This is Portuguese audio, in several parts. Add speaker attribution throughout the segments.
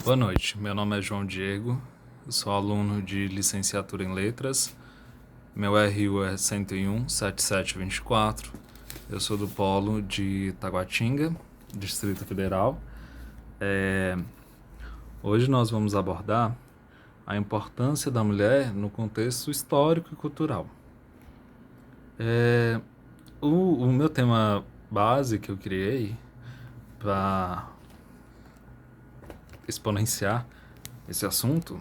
Speaker 1: Boa noite, meu nome é João Diego, eu sou aluno de licenciatura em Letras, meu RU é 101-7724, eu sou do polo de Taguatinga, Distrito Federal. Hoje nós vamos abordar a importância da mulher no contexto histórico e cultural. O meu tema base que eu criei para exponenciar esse assunto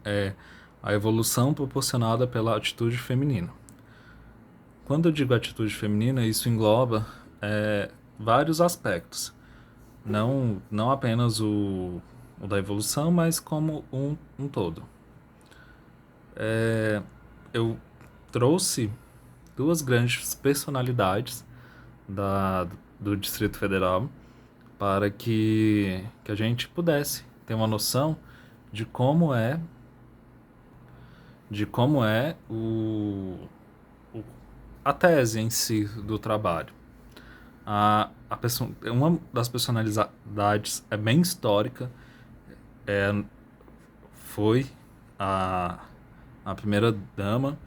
Speaker 1: é a evolução proporcionada pela atitude feminina. Quando eu digo atitude feminina, isso engloba vários aspectos. Não apenas o da evolução, mas como um todo. Eu trouxe duas grandes personalidades da, do Distrito Federal para que a gente pudesse ter uma noção de como é a tese em si do trabalho. Uma das personalidades é bem histórica, foi a, a primeira dama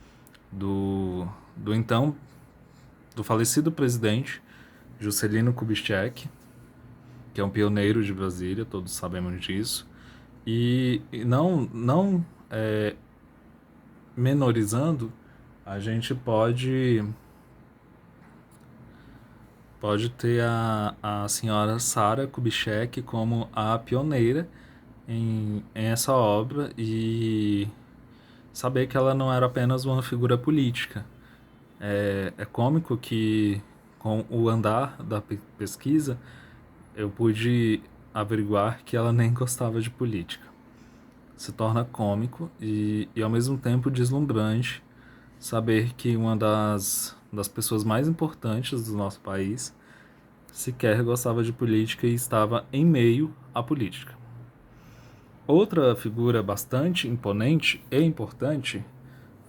Speaker 1: do então do falecido presidente Juscelino Kubitschek, que é um pioneiro de Brasília, todos sabemos disso, e não menorizando, a gente pode ter a senhora Sara Kubitschek como a pioneira em essa obra e saber que ela não era apenas uma figura política. É cômico que, com o andar da pesquisa, eu pude averiguar que ela nem gostava de política. Se torna cômico e ao mesmo tempo deslumbrante saber que uma das pessoas mais importantes do nosso país sequer gostava de política e estava em meio à política. Outra figura bastante imponente e importante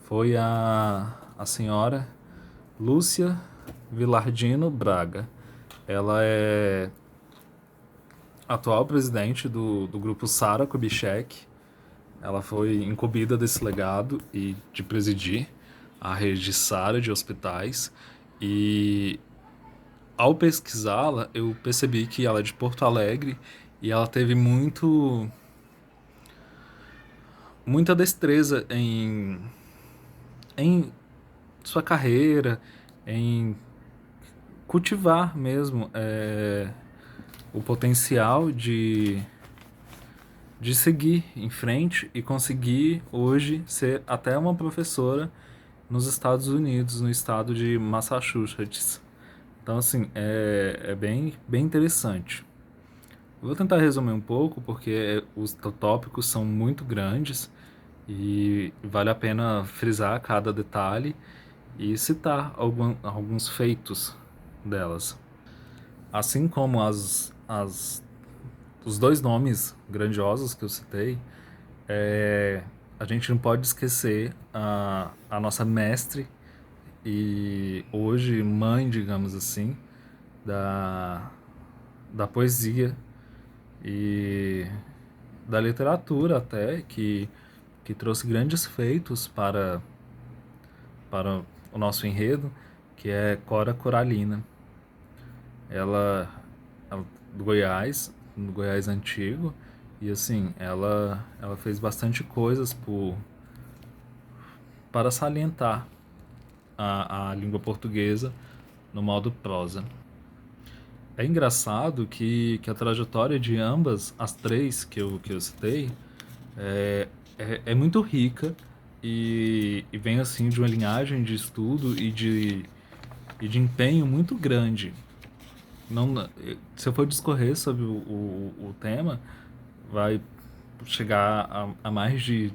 Speaker 1: foi a senhora Lúcia Vilardino Braga. Ela é atual presidente do grupo Sara Kubitschek. Ela foi incumbida desse legado e de presidir a rede Sara de hospitais. E ao pesquisá-la, eu percebi que ela é de Porto Alegre e ela teve muita destreza em sua carreira, em cultivar mesmo o potencial de seguir em frente e conseguir hoje ser até uma professora nos Estados Unidos, no estado de Massachusetts. Então, assim, é bem interessante. Eu vou tentar resumir um pouco, porque os tópicos são muito grandes e vale a pena frisar cada detalhe e citar alguns feitos delas. Assim como os dois nomes grandiosos que eu citei, a gente não pode esquecer a nossa mestre e hoje mãe, digamos assim, da, da poesia e da literatura até, que trouxe grandes feitos para o nosso enredo, que é Cora Coralina. Ela do Goiás, no Goiás antigo, e assim, ela fez bastante coisas para salientar a língua portuguesa no modo prosa. É engraçado que a trajetória de ambas, as três que eu citei, é muito rica e vem assim de uma linhagem de estudo e de empenho muito grande. Não, se eu for discorrer sobre o tema, vai chegar a mais de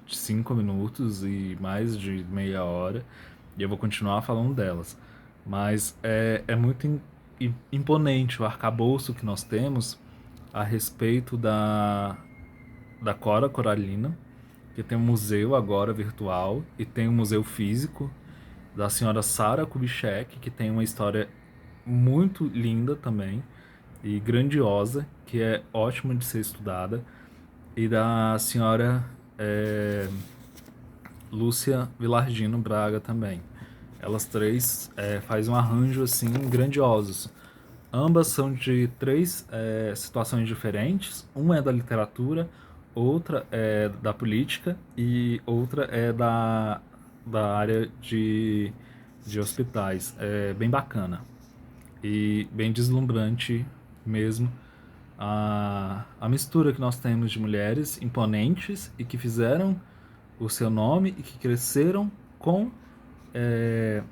Speaker 1: 5 minutos e mais de meia hora, e eu vou continuar falando delas. Mas é muito imponente o arcabouço que nós temos a respeito da Cora Coralina, que tem um museu agora virtual e tem um museu físico da senhora Sara Kubitschek, que tem uma história muito linda também. e grandiosa, que é ótima de ser estudada, e da senhora Lúcia Vilardino Braga também. Elas três fazem um arranjo assim grandiosos. Ambas são de três situações diferentes. Uma é da literatura, outra é da política e outra é da área de hospitais. É bem bacana e bem deslumbrante mesmo a mistura que nós temos de mulheres imponentes e que fizeram o seu nome e que cresceram é,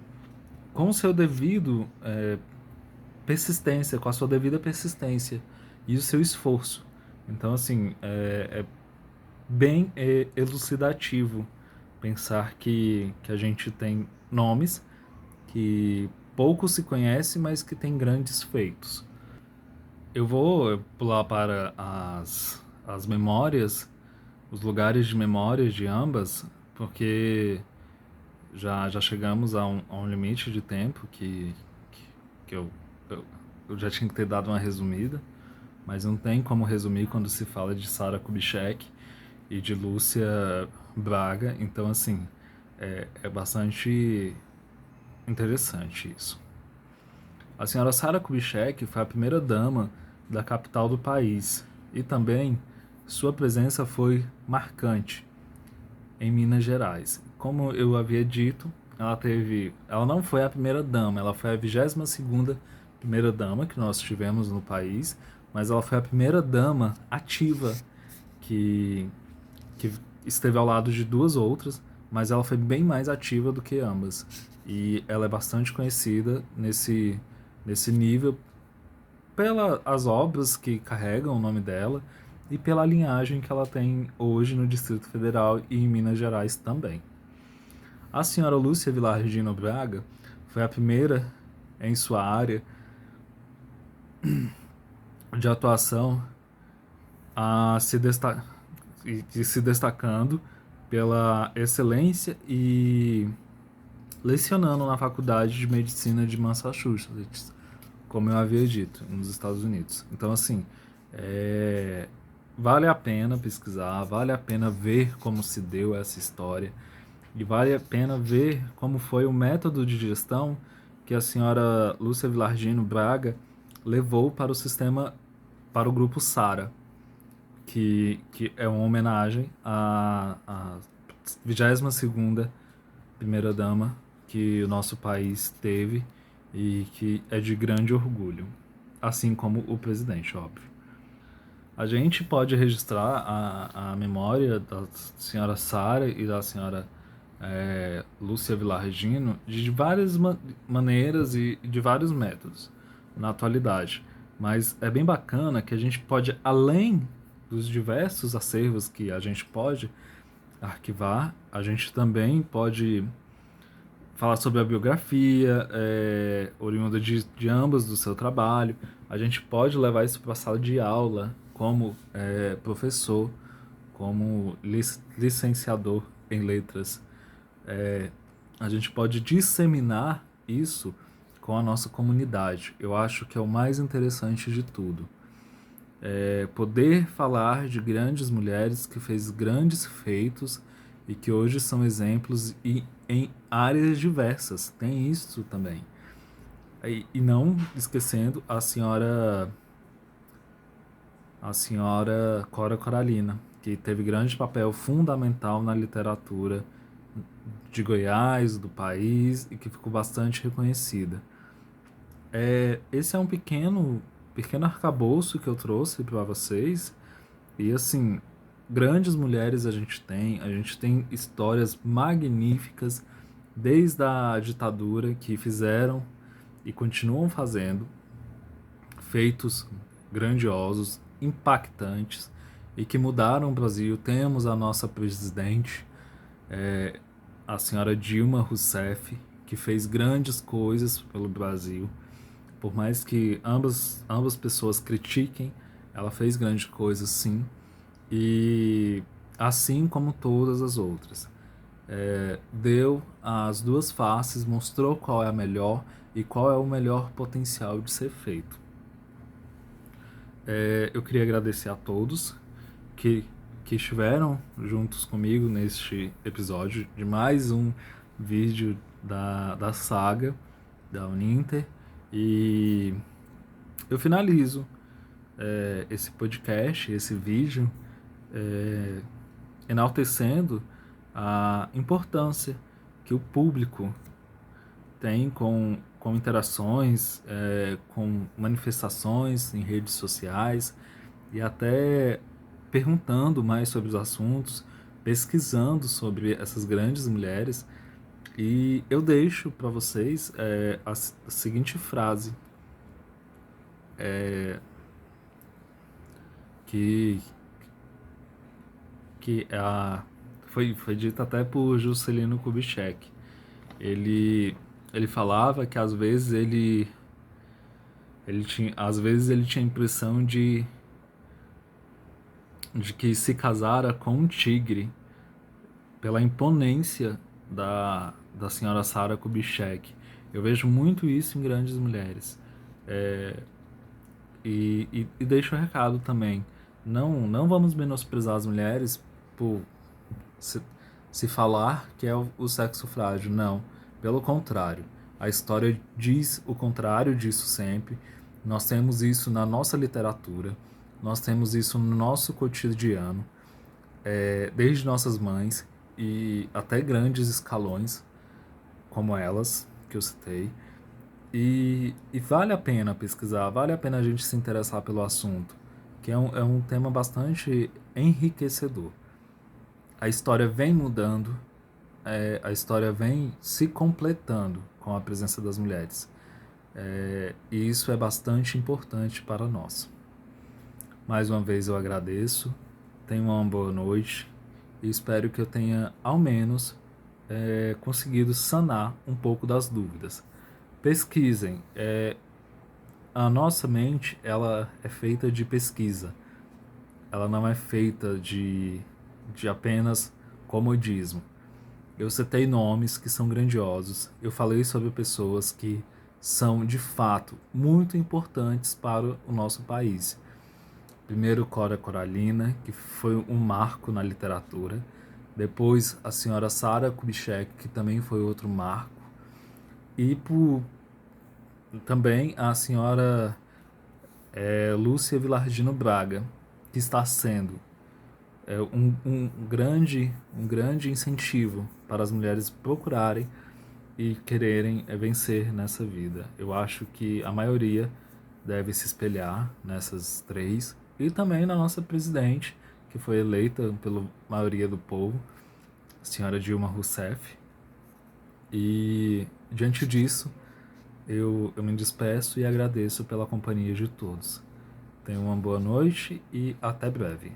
Speaker 1: com o seu devido persistência, com a sua devida persistência e o seu esforço. Então, assim, é bem elucidativo pensar que a gente tem nomes que pouco se conhece, mas que tem grandes feitos. Eu vou pular para as memórias, os lugares de memórias de ambas, porque já chegamos a um limite de tempo que eu, eu já tinha que ter dado uma resumida, mas não tem como resumir quando se fala de Sarah Kubitschek e de Lúcia Braga, então assim, é bastante interessante isso. A senhora Sarah Kubitschek foi a primeira dama da capital do país e também sua presença foi marcante em Minas Gerais. Como eu havia dito, ela não foi a primeira dama, ela foi a 22ª primeira dama que nós tivemos no país, mas ela foi a primeira dama ativa que, que esteve ao lado de duas outras, mas ela foi bem mais ativa do que ambas. E ela é bastante conhecida nesse nível pelas obras que carregam o nome dela e pela linhagem que ela tem hoje no Distrito Federal e em Minas Gerais também. A senhora Lúcia Vilardino Braga foi a primeira em sua área de atuação a se destacando pela excelência e lecionando na Faculdade de Medicina de Massachusetts, como eu havia dito, nos Estados Unidos. Então, assim, vale a pena pesquisar, vale a pena ver como se deu essa história e vale a pena ver como foi o método de gestão que a senhora Lúcia Vilardino Braga levou para o sistema, para o grupo SARA, que é uma homenagem à 22ª primeira-dama que o nosso país teve e que é de grande orgulho, assim como o presidente, óbvio. A gente pode registrar a memória da senhora Sara e da senhora Lúcia Vilardino de várias maneiras e de vários métodos na atualidade. Mas é bem bacana que a gente pode, além dos diversos acervos que a gente pode arquivar, a gente também pode falar sobre a biografia oriunda de ambas do seu trabalho. A gente pode levar isso para a sala de aula como professor, como licenciador em letras. A gente pode disseminar isso com a nossa comunidade. Eu acho que é o mais interessante de tudo. Poder falar de grandes mulheres que fez grandes feitos e que hoje são exemplos e em áreas diversas. Tem isso também. E não esquecendo a senhora Cora Coralina, que teve grande papel fundamental na literatura de Goiás, do país, e que ficou bastante reconhecida. Esse é um pequeno arcabouço que eu trouxe para vocês. E assim, grandes mulheres a gente tem histórias magníficas desde a ditadura que fizeram e continuam fazendo feitos grandiosos, impactantes e que mudaram o Brasil. Temos a nossa presidente, a senhora Dilma Rousseff, que fez grandes coisas pelo Brasil. Por mais que ambas pessoas critiquem, ela fez grandes coisas sim. E assim como todas as outras. Deu as duas faces, mostrou qual é a melhor e qual é o melhor potencial de ser feito. Eu queria agradecer a todos que, que estiveram juntos comigo neste episódio de mais um vídeo da saga da Uninter. E eu finalizo esse podcast, esse vídeo, é, enaltecendo a importância que o público tem com interações, com manifestações em redes sociais e até perguntando mais sobre os assuntos, pesquisando sobre essas grandes mulheres. E eu deixo para vocês a seguinte frase que, que foi dita até por Juscelino Kubitschek. Ele, ele falava que às vezes ele tinha a impressão de que se casara com um tigre pela imponência da senhora Sarah Kubitschek. Eu vejo muito isso em grandes mulheres. E deixo o recado também. Não vamos menosprezar as mulheres por se, se falar que é o sexo frágil. Não. Pelo contrário. A história diz o contrário disso sempre. Nós temos isso na nossa literatura. Nós temos isso no nosso cotidiano. Desde nossas mães e até grandes escalões, como elas, que eu citei. E vale a pena pesquisar, vale a pena a gente se interessar pelo assunto, que é um tema bastante enriquecedor. A história vem mudando, a história vem se completando com a presença das mulheres. E isso é bastante importante para nós. Mais uma vez eu agradeço, tenha uma boa noite e espero que eu tenha, ao menos, conseguido sanar um pouco das dúvidas. Pesquisem. A nossa mente, ela é feita de pesquisa. Ela não é feita de apenas comodismo. Eu citei nomes que são grandiosos. Eu falei sobre pessoas que são, de fato, muito importantes para o nosso país. Primeiro, Cora Coralina, que foi um marco na literatura. Depois, a senhora Sarah Kubitschek, que também foi outro marco. E também a senhora Lúcia Vilardino Braga, que está sendo um grande incentivo para as mulheres procurarem e quererem vencer nessa vida. Eu acho que a maioria deve se espelhar nessas três e também na nossa presidente, que foi eleita pela maioria do povo, a senhora Dilma Rousseff. E diante disso, eu me despeço e agradeço pela companhia de todos. Tenham uma boa noite e até breve.